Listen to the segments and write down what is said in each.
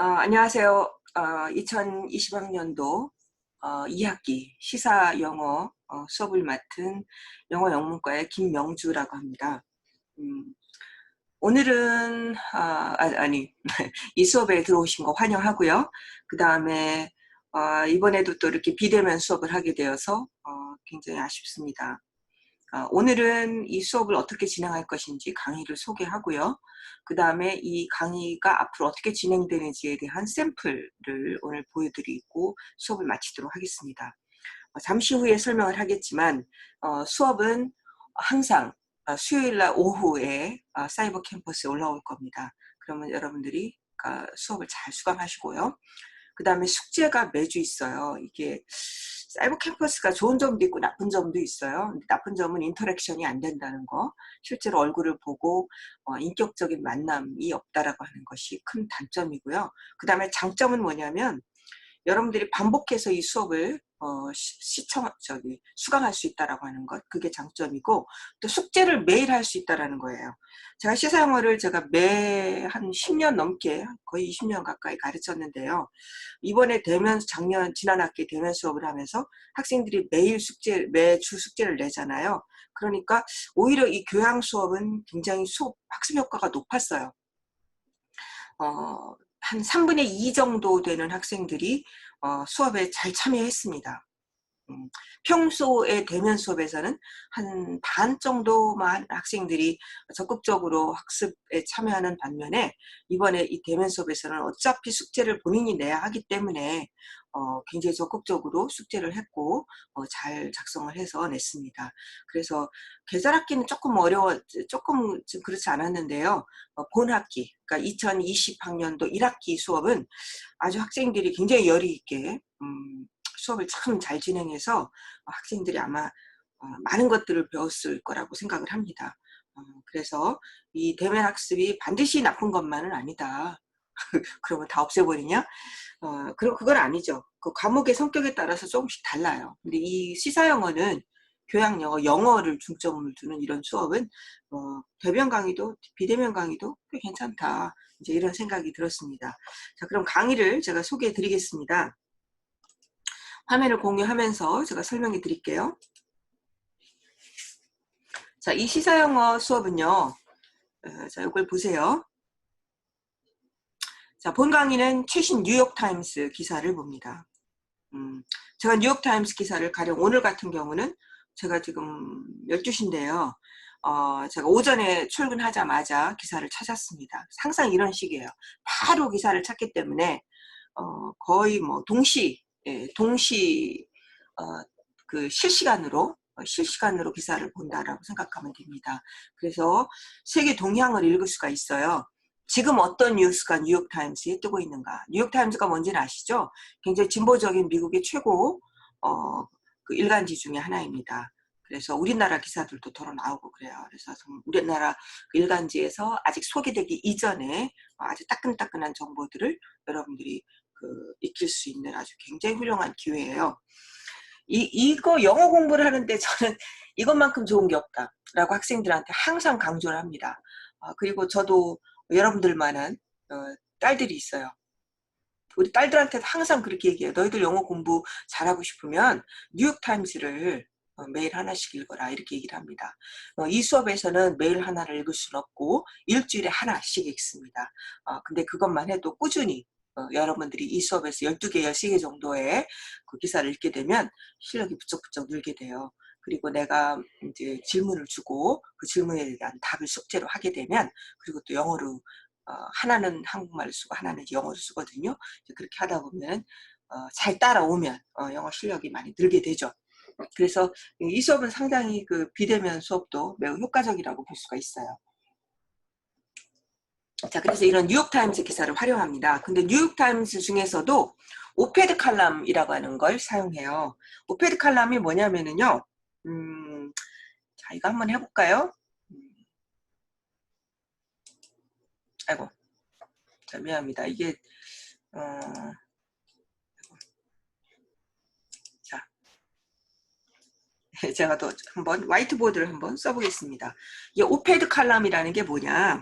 안녕하세요. 2020학년도 2학기 시사 영어 수업을 맡은 영어 영문과의 김명주라고 합니다. 오늘은 아니 이 수업에 들어오신 거 환영하고요. 그 다음에 이번에도 또 이렇게 비대면 수업을 하게 되어서 굉장히 아쉽습니다. 오늘은 이 수업을 어떻게 진행할 것인지 강의를 소개하고요. 그 다음에 이 강의가 앞으로 어떻게 진행되는지에 대한 샘플을 오늘 보여드리고 수업을 마치도록 하겠습니다. 잠시 후에 설명을 하겠지만 수업은 항상 수요일날 오후에 사이버 캠퍼스에 올라올 겁니다. 그러면 여러분들이 수업을 잘 수강하시고요. 그 다음에 숙제가 매주 있어요. 이게 사이버 캠퍼스가 좋은 점도 있고 나쁜 점도 있어요. 나쁜 점은 인터랙션이 안 된다는 거, 실제로 얼굴을 보고 인격적인 만남이 없다라고 하는 것이 큰 단점이고요. 그 다음에 장점은 뭐냐면 여러분들이 반복해서 이 수업을 수강할 수 있다라고 하는 것, 그게 장점이고, 또 숙제를 매일 할 수 있다라는 거예요. 제가 시사영어를 매 한 10년 넘게, 거의 20년 가까이 가르쳤는데요. 이번에 지난 학기 대면 수업을 하면서 학생들이 매주 숙제를 내잖아요. 그러니까 오히려 이 교양 수업은 굉장히 학습 효과가 높았어요. 한 3분의 2 정도 되는 학생들이 수업에 잘 참여했습니다. 평소에 대면 수업에서는 한 반 정도만 학생들이 적극적으로 학습에 참여하는 반면에 이번에 이 대면 수업에서는 어차피 숙제를 본인이 내야 하기 때문에 굉장히 적극적으로 숙제를 했고 잘 작성을 해서 냈습니다. 그래서 계절학기는 조금 좀 그렇지 않았는데요. 본학기, 그러니까 2020학년도 1학기 수업은 아주 학생들이 굉장히 열의 있게 수업을 참 잘 진행해서 학생들이 아마 많은 것들을 배웠을 거라고 생각을 합니다. 그래서 이 대면 학습이 반드시 나쁜 것만은 아니다. 그러면 다 없애버리냐? 그건 아니죠. 그 과목의 성격에 따라서 조금씩 달라요. 근데 이 시사영어는 교양 영어, 영어를 중점을 두는 이런 수업은 대면 강의도 비대면 강의도 꽤 괜찮다. 이제 이런 생각이 들었습니다. 자, 그럼 강의를 제가 소개해 드리겠습니다. 화면을 공유하면서 제가 설명해 드릴게요. 자, 이 시사영어 수업은요. 자, 이걸 보세요. 자, 본 강의는 최신 뉴욕타임스 기사를 봅니다. 제가 뉴욕타임스 기사를 가령 오늘 같은 경우는 제가 지금 12시인데요. 제가 오전에 출근하자마자 기사를 찾았습니다. 항상 이런 식이에요. 바로 기사를 찾기 때문에 거의 뭐 동시 실시간으로 기사를 본다라고 생각하면 됩니다. 그래서 세계 동향을 읽을 수가 있어요. 지금 어떤 뉴스가 뉴욕타임스에 뜨고 있는가. 뉴욕타임스가 뭔지는 아시죠? 굉장히 진보적인 미국의 최고 그 일간지 중에 하나입니다. 그래서 우리나라 기사들도 더러 나오고 그래요. 그래서 우리나라 그 일간지에서 아직 소개되기 이전에 아주 따끈따끈한 정보들을 여러분들이 익힐 수 있는 아주 굉장히 훌륭한 기회예요. 이거 영어 공부를 하는데 저는 이것만큼 좋은 게 없다라고 학생들한테 항상 강조를 합니다. 그리고 저도 여러분들만한 딸들이 있어요. 우리 딸들한테도 항상 그렇게 얘기해요. 너희들 영어 공부 잘하고 싶으면 뉴욕타임스를 매일 하나씩 읽어라 이렇게 얘기를 합니다. 이 수업에서는 매일 하나를 읽을 수는 없고 일주일에 하나씩 읽습니다. 근데 그것만 해도 꾸준히 여러분들이 이 수업에서 12개, 13개 정도의 그 기사를 읽게 되면 실력이 부쩍부쩍 늘게 돼요. 그리고 내가 이제 질문을 주고 그 질문에 대한 답을 숙제로 하게 되면 그리고 또 영어로 하나는 한국말을 쓰고 하나는 영어를 쓰거든요. 그렇게 하다 보면 잘 따라오면 영어 실력이 많이 늘게 되죠. 그래서 이 수업은 상당히 그 비대면 수업도 매우 효과적이라고 볼 수가 있어요. 자, 그래서 이런 뉴욕타임스 기사를 활용합니다. 근데 뉴욕타임스 중에서도 오페드 칼럼이라고 하는 걸 사용해요. 오페드 칼럼이 뭐냐면은요. 자, 이거 한번 해볼까요? 아이고, 자, 미안합니다. 이게 자, 제가 또 한번 화이트보드를 한번 써보겠습니다. 이 오페드 칼럼이라는 게 뭐냐?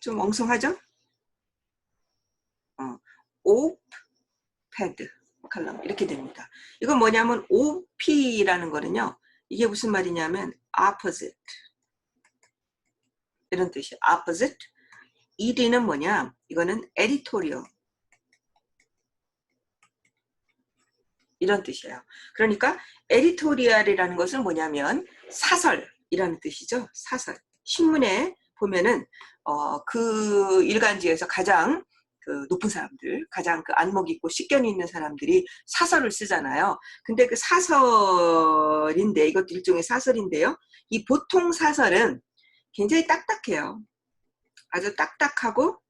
좀 엉성하죠? 오패드 칼럼 이렇게 됩니다. 이건 뭐냐면 OP라는 거는요. 이게 무슨 말이냐면 opposite 이런 뜻이에요. opposite. ED는 뭐냐? 이거는 editorial 이런 뜻이에요. 그러니까 에디토리얼이라는 것은 뭐냐면 사설이라는 뜻이죠. 사설. 신문에 보면은 그 일간지에서 가장 그 높은 사람들, 가장 그 안목 있고 식견이 있는 사람들이 사설을 쓰잖아요. 근데 그 사설인데 이것도 일종의 사설인데요. 이 보통 사설은 굉장히 딱딱해요. 아주 딱딱하고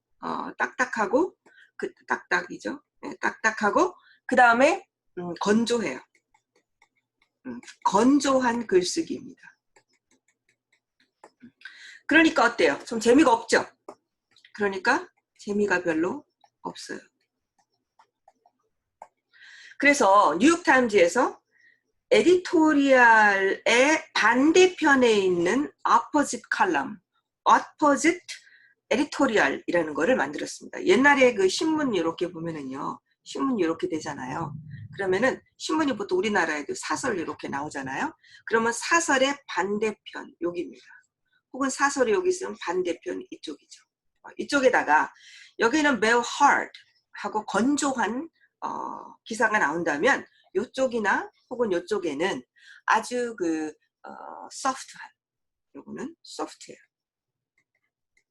딱딱하고 그 딱딱이죠. 네, 딱딱하고 그 다음에 건조해요. 건조한 글쓰기입니다. 그러니까 어때요? 좀 재미가 없죠? 그러니까 재미가 별로 없어요. 그래서 뉴욕타임즈에서 에디토리얼의 반대편에 있는 opposite column, opposite editorial이라는 거를 만들었습니다. 옛날에 그 신문 이렇게 보면은요. 신문 이렇게 되잖아요. 그러면은 신문이 보통 우리나라에도 사설 이렇게 나오잖아요. 그러면 사설의 반대편 여기입니다. 혹은 사설이 여기 있으면 반대편 이쪽이죠. 이쪽에다가 여기는 매우 hard 하고 건조한 기사가 나온다면 이쪽이나 혹은 이쪽에는 아주 그 soft한 요거는 soft해요.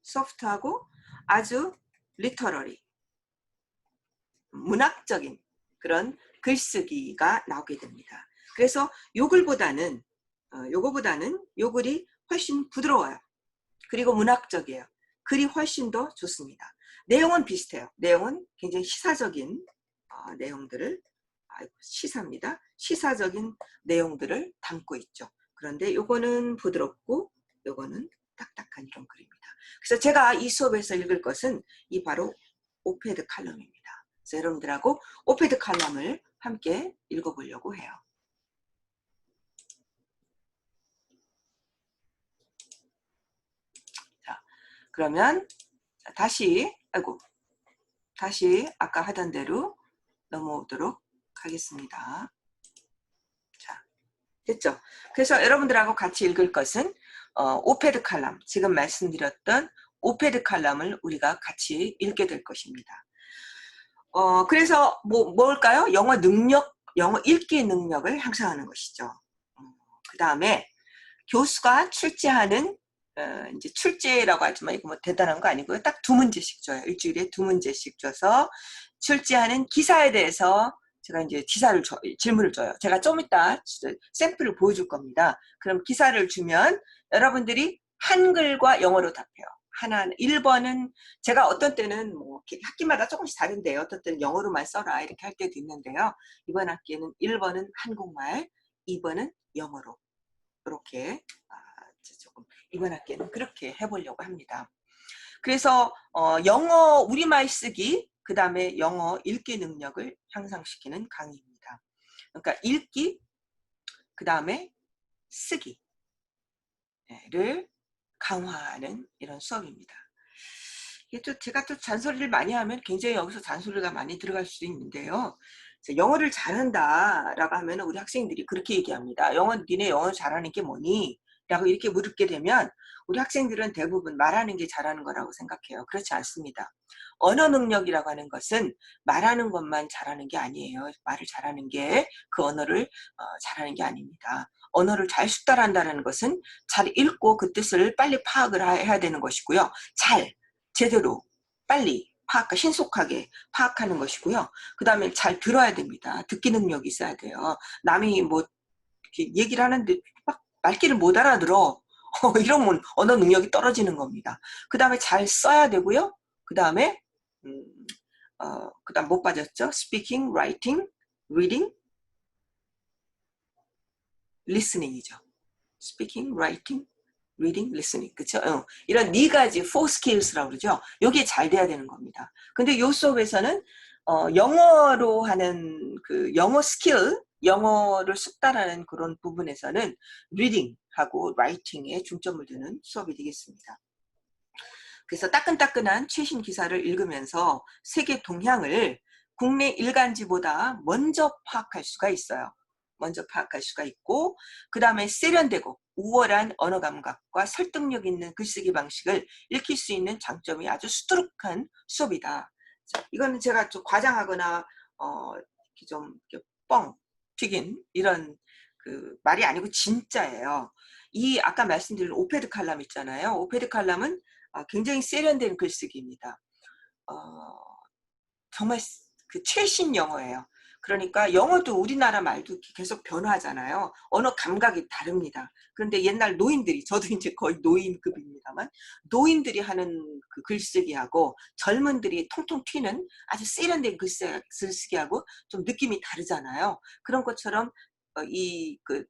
소프트하고 아주 리터러리 문학적인 그런 글쓰기가 나오게 됩니다. 그래서 요 글보다는 요 글이 훨씬 부드러워요. 그리고 문학적이에요. 글이 훨씬 더 좋습니다. 내용은 비슷해요. 내용은 굉장히 시사적인 내용들을 시사입니다. 시사적인 내용들을 담고 있죠. 그런데 요거는 부드럽고 요거는 딱딱한 이런 글입니다. 그래서 제가 이 수업에서 읽을 것은 이 바로 오페드 칼럼입니다. 그래서 여러분들하고 오페드 칼럼을 함께 읽어보려고 해요. 자, 그러면 다시 아까 하던 대로 넘어오도록 하겠습니다. 자, 됐죠? 그래서 여러분들하고 같이 읽을 것은 오페드 칼럼, 지금 말씀드렸던 오페드 칼럼을 우리가 같이 읽게 될 것입니다. 그래서 뭘까요? 영어 읽기 능력을 향상하는 것이죠. 그 다음에 교수가 출제하는 이제 출제라고 하지만 이거 뭐 대단한 거 아니고요. 딱 2문제씩 줘요. 일주일에 2문제씩 줘서 출제하는 기사에 대해서 제가 이제 질문을 줘요. 제가 좀 이따 샘플을 보여줄 겁니다. 그럼 기사를 주면 여러분들이 한글과 영어로 답해요. 1번은 제가 어떤 때는 뭐 학기마다 조금씩 다른데요. 어떤 때는 영어로만 써라 이렇게 할 때도 있는데요. 이번 학기에는 1번은 한국말, 2번은 영어로 이렇게 조금 이번 학기에는 그렇게 해보려고 합니다. 그래서 영어 우리말 쓰기, 그 다음에 영어 읽기 능력을 향상시키는 강의입니다. 그러니까 읽기, 그 다음에 쓰기를 강화하는 이런 수업입니다. 이게 또 제가 또 잔소리를 많이 하면 굉장히 여기서 잔소리가 많이 들어갈 수도 있는데요. 영어를 잘한다라고 하면 우리 학생들이 그렇게 얘기합니다. 니네 영어 잘하는 게 뭐니? 라고 이렇게 물게 되면 우리 학생들은 대부분 말하는 게 잘하는 거라고 생각해요. 그렇지 않습니다. 언어 능력이라고 하는 것은 말하는 것만 잘하는 게 아니에요. 말을 잘하는 게 그 언어를 잘하는 게 아닙니다. 언어를 잘 숙달한다는 것은 잘 읽고 그 뜻을 빨리 파악을 해야 되는 것이고요. 제대로 빨리 신속하게 파악하는 것이고요. 그 다음에 잘 들어야 됩니다. 듣기 능력이 있어야 돼요. 남이 뭐 이렇게 얘기를 하는데 막 말귀를 못 알아들어. 이러면 언어 능력이 떨어지는 겁니다. 그 다음에 잘 써야 되고요. 그 다음에 그 다음 못 빠졌죠? Speaking, writing, reading, listening이죠. Speaking, writing, reading, listening. 그쵸? 이런 4가지, 4 skills라고 그러죠. 여기에 잘 돼야 되는 겁니다. 근데 요 수업에서는 영어로 하는 그 영어 스킬, 영어를 숙달하는 그런 부분에서는 reading하고 writing에 중점을 두는 수업이 되겠습니다. 그래서 따끈따끈한 최신 기사를 읽으면서 세계 동향을 국내 일간지보다 먼저 파악할 수가 있어요. 먼저 파악할 수가 있고, 그 다음에 세련되고 우월한 언어 감각과 설득력 있는 글쓰기 방식을 익힐 수 있는 장점이 아주 수두룩한 수업이다. 자, 이거는 제가 좀 과장하거나 이렇게 좀 이렇게 뻥 튀긴 이런 그 말이 아니고 진짜예요. 이 아까 말씀드린 오페드 칼럼 있잖아요. 오페드 칼럼은 굉장히 세련된 글쓰기입니다. 정말 그 최신 영어예요. 그러니까 영어도 우리나라 말도 계속 변화하잖아요. 언어 감각이 다릅니다. 그런데 옛날 노인들이, 저도 이제 거의 노인급입니다만, 노인들이 하는 그 글쓰기하고 젊은들이 통통 튀는 아주 세련된 글쓰기하고 좀 느낌이 다르잖아요. 그런 것처럼 이그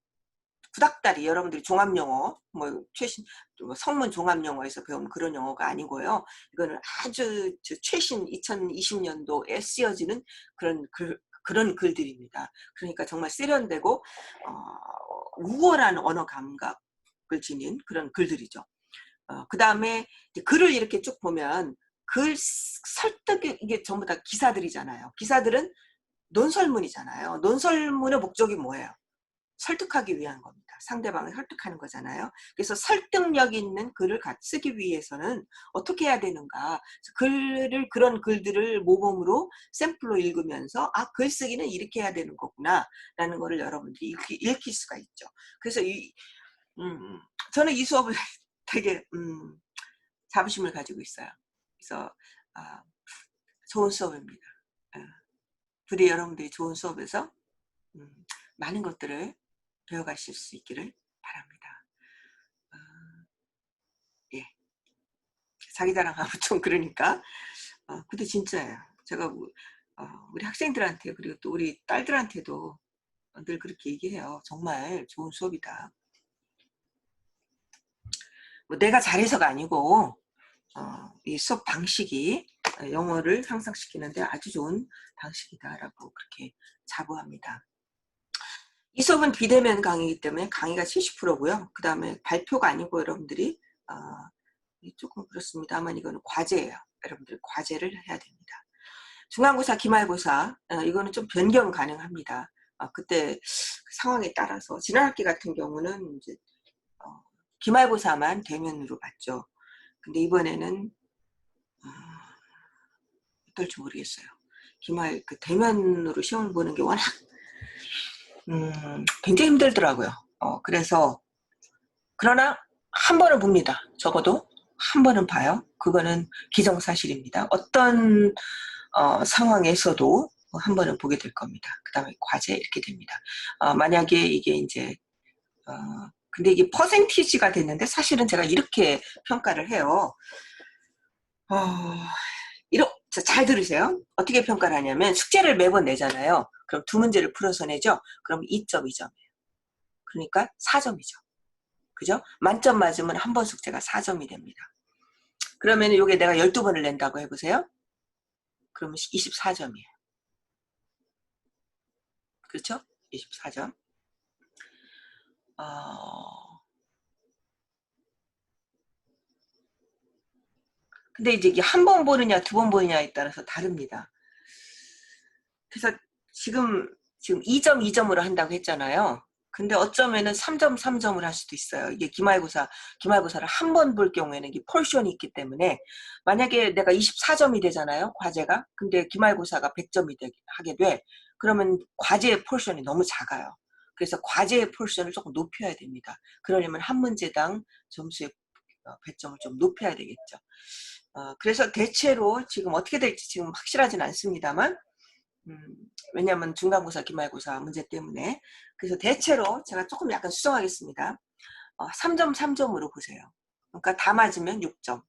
구닥다리, 여러분들이 종합영어, 뭐 최신 성문 종합영어에서 배운 그런 영어가 아니고요. 이거는 아주 최신 2020년도에 쓰여지는 그런 글들입니다. 그러니까 정말 세련되고 우월한 언어 감각을 지닌 그런 글들이죠. 그 다음에 글을 이렇게 쭉 보면 글 설득이 이게 전부 다 기사들이잖아요. 기사들은 논설문이잖아요. 논설문의 목적이 뭐예요? 설득하기 위한 겁니다. 상대방을 설득하는 거잖아요. 그래서 설득력 있는 글을 쓰기 위해서는 어떻게 해야 되는가? 그런 글들을 모범으로 샘플로 읽으면서 글쓰기는 이렇게 해야 되는 거구나 라는 거를 여러분들이 읽힐 수가 있죠. 그래서 저는 이 수업을 되게 자부심을 가지고 있어요. 그래서 좋은 수업입니다. 부디 여러분들이 좋은 수업에서 많은 것들을 배워가실 수 있기를 바랍니다. 예. 자기 자랑하면 좀 그러니까. 근데 진짜예요. 제가 우리 학생들한테, 그리고 또 우리 딸들한테도 늘 그렇게 얘기해요. 정말 좋은 수업이다. 뭐 내가 잘해서가 아니고 이 수업 방식이 영어를 향상시키는데 아주 좋은 방식이다라고 그렇게 자부합니다. 이 수업은 비대면 강의이기 때문에 강의가 70%고요. 그 다음에 발표가 아니고 여러분들이 조금 그렇습니다만 이거는 과제예요. 여러분들 과제를 해야 됩니다. 중간고사, 기말고사 이거는 좀 변경 가능합니다. 그때 그 상황에 따라서 지난 학기 같은 경우는 이제 기말고사만 대면으로 봤죠. 근데 이번에는 어떨지 모르겠어요. 그 대면으로 시험을 보는 게 워낙 굉장히 힘들더라고요. 그래서 그러나 한 번은 봅니다. 적어도 한 번은 봐요. 그거는 기정사실입니다. 어떤 상황에서도 한 번은 보게 될 겁니다. 그 다음에 과제 이렇게 됩니다. 만약에 이게 이제 근데 이게 퍼센티지가 됐는데 사실은 제가 이렇게 평가를 해요. 잘 들으세요. 어떻게 평가를 하냐면 숙제를 매번 내잖아요. 그럼 두 문제를 풀어서 내죠. 그럼 2.2점이에요. 그러니까 4점이죠. 그죠? 만점 맞으면 한 번 숙제가 4점이 됩니다. 그러면 이게 내가 12번을 낸다고 해보세요. 그러면 24점이에요. 그렇죠? 24점. 근데 이제 이게 한 번 보느냐 두 번 보느냐에 따라서 다릅니다. 그래서 지금 2점 2점으로 한다고 했잖아요. 근데 어쩌면은 3점 3점을 할 수도 있어요. 이게 기말고사를 한 번 볼 경우에는 이게 폴션이 있기 때문에 만약에 내가 24점이 되잖아요. 과제가. 근데 기말고사가 100점이 하게 돼. 그러면 과제의 폴션이 너무 작아요. 그래서 과제의 폴션을 조금 높여야 됩니다. 그러려면 한 문제당 점수의 배점을 좀 높여야 되겠죠. 그래서 대체로 지금 어떻게 될지 지금 확실하진 않습니다만 왜냐하면 중간고사, 기말고사 문제 때문에. 그래서 대체로 제가 조금 약간 수정하겠습니다. 3점, 3점으로 보세요. 그러니까 다 맞으면 6점이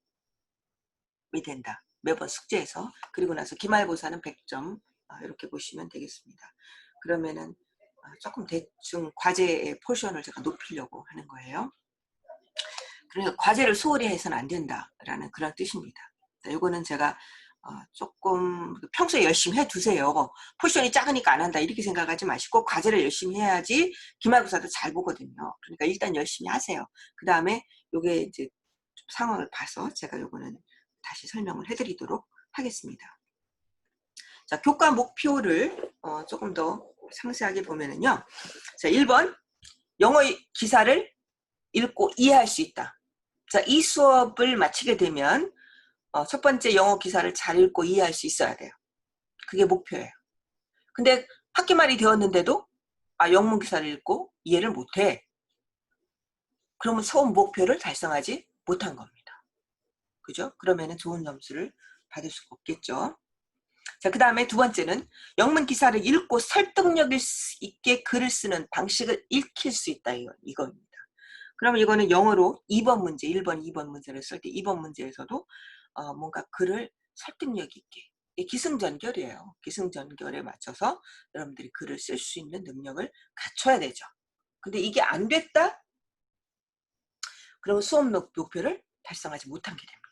된다. 매번 숙제에서. 그리고 나서 기말고사는 100점. 이렇게 보시면 되겠습니다. 그러면은 조금 대충 과제의 포션을 제가 높이려고 하는 거예요. 그러니까 과제를 소홀히 해서는 안 된다라는 그런 뜻입니다. 이거는 제가 조금 평소에 열심히 해두세요. 포션이 작으니까 안 한다 이렇게 생각하지 마시고 과제를 열심히 해야지 기말고사도 잘 보거든요. 그러니까 일단 열심히 하세요. 그 다음에 요게 이제 상황을 봐서 제가 요거는 다시 설명을 해드리도록 하겠습니다. 자, 교과 목표를 조금 더 상세하게 보면은요. 자, 1번 영어 기사를 읽고 이해할 수 있다. 자, 이 수업을 마치게 되면 첫 번째 영어 기사를 잘 읽고 이해할 수 있어야 돼요. 그게 목표예요. 근데 학기 말이 되었는데도 영문 기사를 읽고 이해를 못해. 그러면 수업 목표를 달성하지 못한 겁니다. 그죠? 그러면은 좋은 점수를 받을 수가 없겠죠. 자, 그 다음에 두 번째는 영문 기사를 읽고 설득력 있게 글을 쓰는 방식을 익힐 수 있다. 이겁니다. 그러면 이거는 영어로 2번 문제, 1번, 2번 문제를 쓸 때 2번 문제에서도 뭔가 글을 설득력 있게, 기승전결이에요. 기승전결에 맞춰서 여러분들이 글을 쓸 수 있는 능력을 갖춰야 되죠. 근데 이게 안 됐다? 그러면 수업 목표를 달성하지 못한 게 됩니다.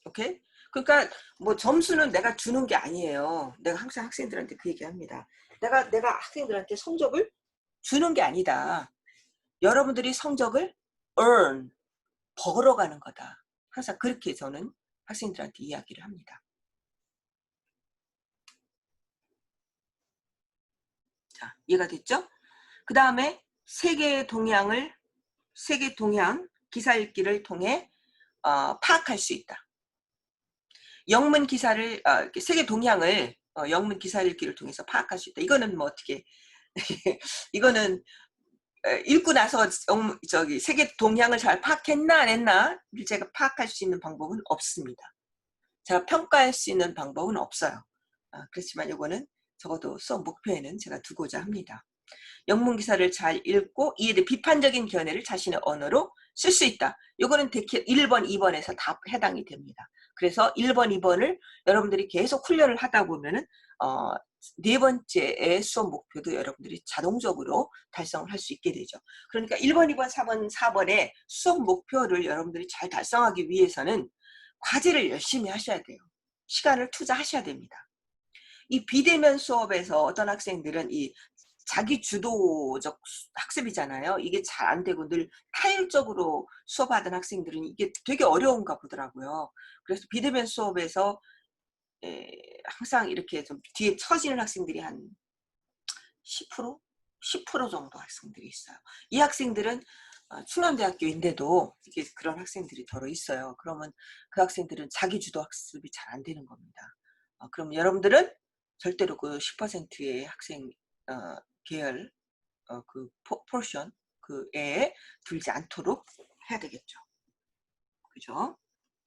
오케이? 그러니까 뭐 점수는 내가 주는 게 아니에요. 내가 항상 학생들한테 그 얘기합니다. 내가 학생들한테 성적을 주는 게 아니다. 여러분들이 성적을 earn, 벌어가는 거다. 항상 그렇게 저는 학생들한테 이야기를 합니다. 자, 이해가 됐죠? 그 다음에 세계 동향 기사 읽기를 통해 파악할 수 있다. 영문 기사를 세계 동향을 영문 기사 읽기를 통해서 파악할 수 있다. 이거는 뭐 어떻게 이거는 읽고 나서 세계 동향을 잘 파악했나 안 했나 제가 파악할 수 있는 방법은 없습니다. 제가 평가할 수 있는 방법은 없어요. 그렇지만 이거는 적어도 수업 목표에는 제가 두고자 합니다. 영문 기사를 잘 읽고 이에 대해 비판적인 견해를 자신의 언어로 쓸 수 있다. 이거는 1번, 2번에서 다 해당이 됩니다. 그래서 1번, 2번을 여러분들이 계속 훈련을 하다 보면은 네 번째의 수업 목표도 여러분들이 자동적으로 달성을 할 수 있게 되죠. 그러니까 1번, 2번, 3번, 4번의 수업 목표를 여러분들이 잘 달성하기 위해서는 과제를 열심히 하셔야 돼요. 시간을 투자하셔야 됩니다. 이 비대면 수업에서 어떤 학생들은 이 자기 주도적 학습이잖아요. 이게 잘 안 되고 늘 타일적으로 수업하던 학생들은 이게 되게 어려운가 보더라고요. 그래서 비대면 수업에서 항상 이렇게 좀 뒤에 처지는 학생들이 한 10%? 10% 정도 학생들이 있어요. 이 학생들은 충남대학교인데도 이게 그런 학생들이 더러 있어요. 그러면 그 학생들은 자기 주도 학습이 잘 안 되는 겁니다. 그럼 여러분들은 절대로 그 10%의 학생 계열 그 포션 그 애에 들지 않도록 해야 되겠죠. 그죠?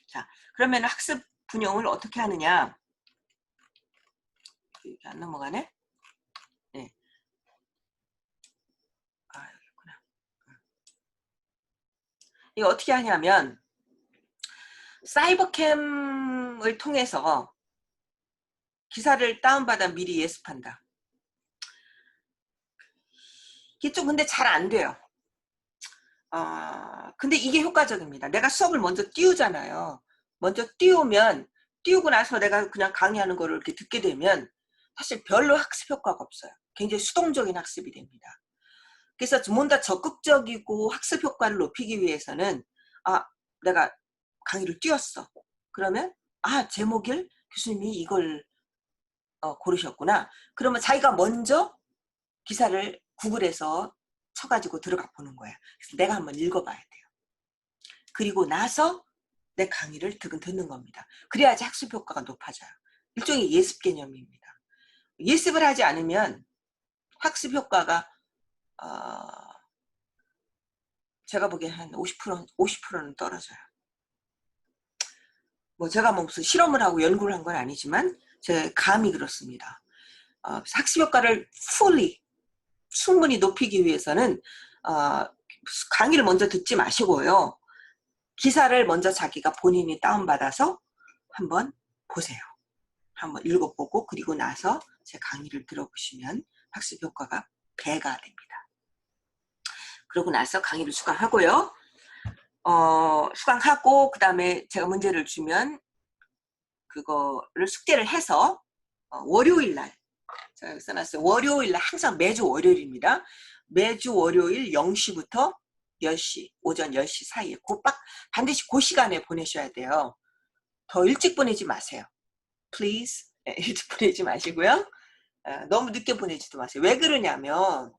자, 그러면 학습 분용을 어떻게 하느냐? 이게 안 넘어가네? 네. 여기구나. 이거 어떻게 하냐면 사이버캠을 통해서 기사를 다운받아 미리 예습한다. 이게 좀 근데 잘 안 돼요. 근데 이게 효과적입니다. 내가 수업을 먼저 띄우잖아요. 먼저 띄우고 나서 내가 그냥 강의하는 거를 이렇게 듣게 되면 사실 별로 학습 효과가 없어요. 굉장히 수동적인 학습이 됩니다. 그래서 좀 더 적극적이고 학습 효과를 높이기 위해서는 내가 강의를 띄웠어. 그러면 제목을 교수님이 이걸 고르셨구나. 그러면 자기가 먼저 기사를 구글에서 쳐가지고 들어가 보는 거야. 그래서 내가 한번 읽어봐야 돼요. 그리고 나서 내 강의를 듣는 겁니다. 그래야지 학습 효과가 높아져요. 일종의 예습 개념입니다. 예습을 하지 않으면 학습 효과가 제가 보기엔 한 50%는 떨어져요. 뭐 제가 무슨 실험을 하고 연구를 한 건 아니지만 제 감이 그렇습니다. 학습 효과를 충분히 높이기 위해서는 강의를 먼저 듣지 마시고요. 기사를 먼저 자기가 본인이 다운받아서 한번 보세요. 한번 읽어보고 그리고 나서 제 강의를 들어보시면 학습 효과가 배가 됩니다. 그러고 나서 강의를 수강하고요. 수강하고 그 다음에 제가 문제를 주면 그거를 숙제를 해서 월요일날 제가 여기 써놨어요. 월요일날 항상 매주 월요일입니다. 매주 월요일 0시부터 10시, 오전 10시 사이에 반드시 그 시간에 보내셔야 돼요. 더 일찍 보내지 마세요. Please. 일찍 보내지 마시고요. 너무 늦게 보내지도 마세요. 왜 그러냐면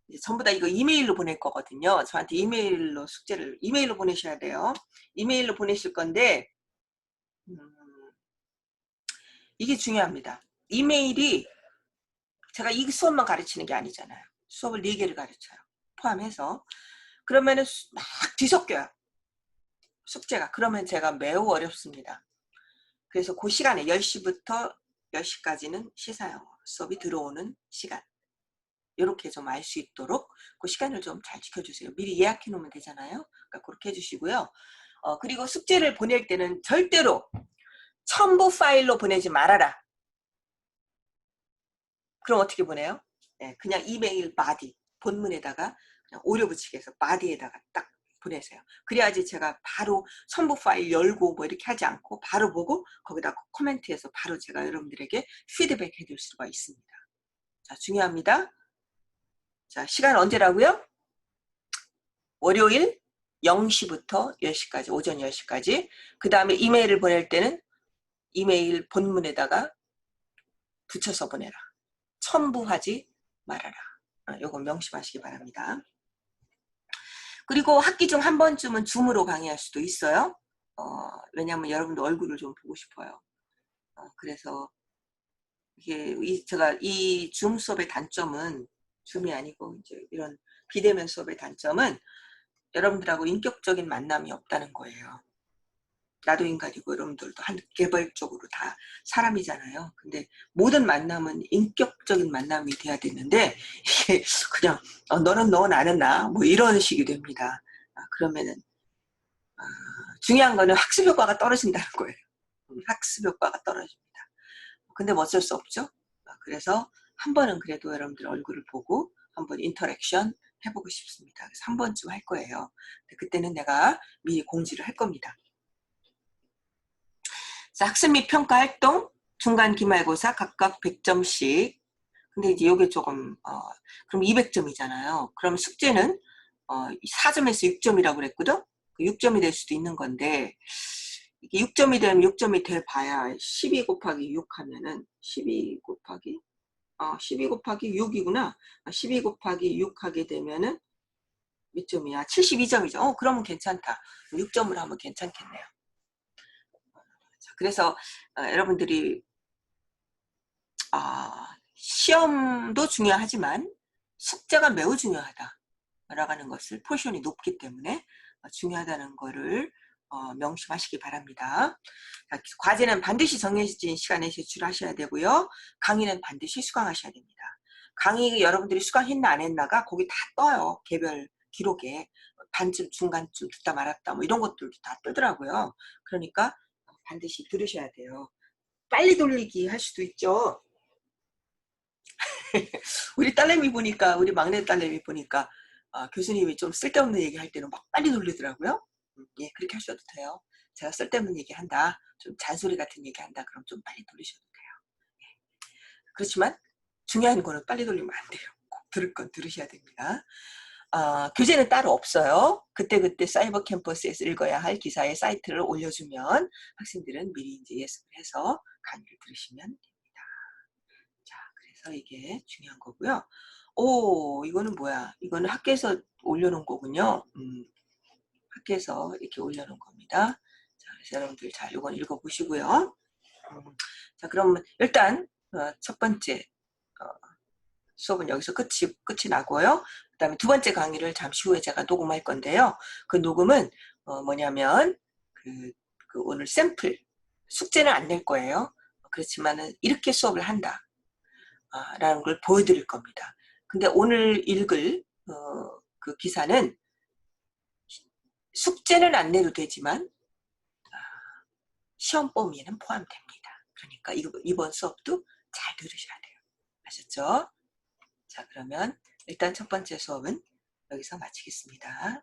이제 전부 다 이거 이메일로 보낼 거거든요. 저한테 이메일로 숙제를 이메일로 보내셔야 돼요. 이메일로 보내실 건데 이게 중요합니다. 이메일이 제가 이 수업만 가르치는 게 아니잖아요. 수업을 4개를 가르쳐요. 포함해서. 그러면은 막 뒤섞여요. 숙제가. 그러면 제가 매우 어렵습니다. 그래서 그 시간에 10시부터 10시까지는 시사영어 수업이 들어오는 시간. 이렇게 좀 알 수 있도록 그 시간을 좀 잘 지켜주세요. 미리 예약해 놓으면 되잖아요. 그러니까 그렇게 해주시고요. 그리고 숙제를 보낼 때는 절대로 첨부 파일로 보내지 말아라. 그럼 어떻게 보내요? 네, 그냥 이메일 바디 본문에다가 그냥 오려 붙이기 해서 바디에다가 딱 보내세요. 그래야지 제가 바로 첨부 파일 열고 뭐 이렇게 하지 않고 바로 보고 거기다 코멘트해서 바로 제가 여러분들에게 피드백 해줄 수가 있습니다. 자, 중요합니다. 자, 시간 언제라고요? 월요일 0시부터 10시까지, 오전 10시까지. 그 다음에 이메일을 보낼 때는 이메일 본문에다가 붙여서 보내라. 첨부하지 말아라. 요거 명심하시기 바랍니다. 그리고 학기 중 한 번쯤은 줌으로 강의할 수도 있어요. 왜냐하면 여러분들 얼굴을 좀 보고 싶어요. 그래서 이게 제가 이 줌 수업의 단점은 줌이 아니고 이제 이런 비대면 수업의 단점은 여러분들하고 인격적인 만남이 없다는 거예요. 나도 인간이고 여러분들도 한 개별적으로 다 사람이잖아요. 근데 모든 만남은 인격적인 만남이 돼야 되는데 이게 그냥 너는 너 나는 나 뭐 이런 식이 됩니다. 그러면은 중요한 거는 학습 효과가 떨어진다는 거예요. 학습 효과가 떨어집니다. 근데 뭐 어쩔 수 없죠. 그래서 한 번은 그래도 여러분들 얼굴을 보고 한번 인터랙션 해보고 싶습니다. 그래서 한 번쯤 할 거예요. 그때는 내가 미리 공지를 할 겁니다. 자, 학습 및 평가 활동, 중간 기말고사 각각 100점씩. 근데 이제 요게 조금, 그럼 200점이잖아요. 그럼 숙제는, 4점에서 6점이라고 그랬거든? 6점이 될 수도 있는 건데, 이게 6점이 되면 6점이 돼 봐야 12 곱하기 6 하면은, 12 곱하기 6이구나. 12 곱하기 6 하게 되면은, 몇 점이야? 72점이죠. 그러면 괜찮다. 6점을 하면 괜찮겠네요. 그래서 여러분들이 시험도 중요하지만 숙제가 매우 중요하다라고 하는 것을 포지션이 높기 때문에 중요하다는 것을 명심하시기 바랍니다. 자, 과제는 반드시 정해진 시간에 제출하셔야 되고요. 강의는 반드시 수강하셔야 됩니다. 강의 여러분들이 수강했나 안 했나가 거기 다 떠요. 개별 기록에 반쯤 중간쯤 듣다 말았다 뭐 이런 것들도 다 뜨더라고요. 그러니까 반드시 들으셔야 돼요. 빨리 돌리기 할 수도 있죠. 우리 딸내미 보니까 우리 막내 딸내미 보니까 교수님이 좀 쓸데없는 얘기 할 때는 막 빨리 돌리더라고요. 예, 그렇게 하셔도 돼요. 제가 쓸데없는 얘기 한다, 좀 잔소리 같은 얘기 한다, 그럼 좀 빨리 돌리셔도 돼요. 예. 그렇지만 중요한 거는 빨리 돌리면 안 돼요. 꼭 들을 건 들으셔야 됩니다. 교재는 따로 없어요. 그때그때 사이버 캠퍼스에서 읽어야 할 기사의 사이트를 올려주면 학생들은 미리 이제 예습을 해서 강의를 들으시면 됩니다. 자, 그래서 이게 중요한 거고요. 이거는 뭐야? 이거는 학교에서 올려놓은 거군요. 학교에서 이렇게 올려놓은 겁니다. 자, 그래서 여러분들 잘 이건 읽어보시고요. 자, 그러면 일단 첫 번째 수업은 여기서 끝이 나고요. 그 다음에 두 번째 강의를 잠시 후에 제가 녹음할 건데요. 그 녹음은 뭐냐면 그 오늘 샘플 숙제는 안 낼 거예요. 그렇지만은 이렇게 수업을 한다 라는 걸 보여드릴 겁니다. 근데 오늘 읽을 그 기사는 숙제는 안 내도 되지만 시험 범위에는 포함됩니다. 그러니까 이번 수업도 잘 들으셔야 돼요. 아셨죠? 자, 그러면 일단 첫 번째 수업은 여기서 마치겠습니다.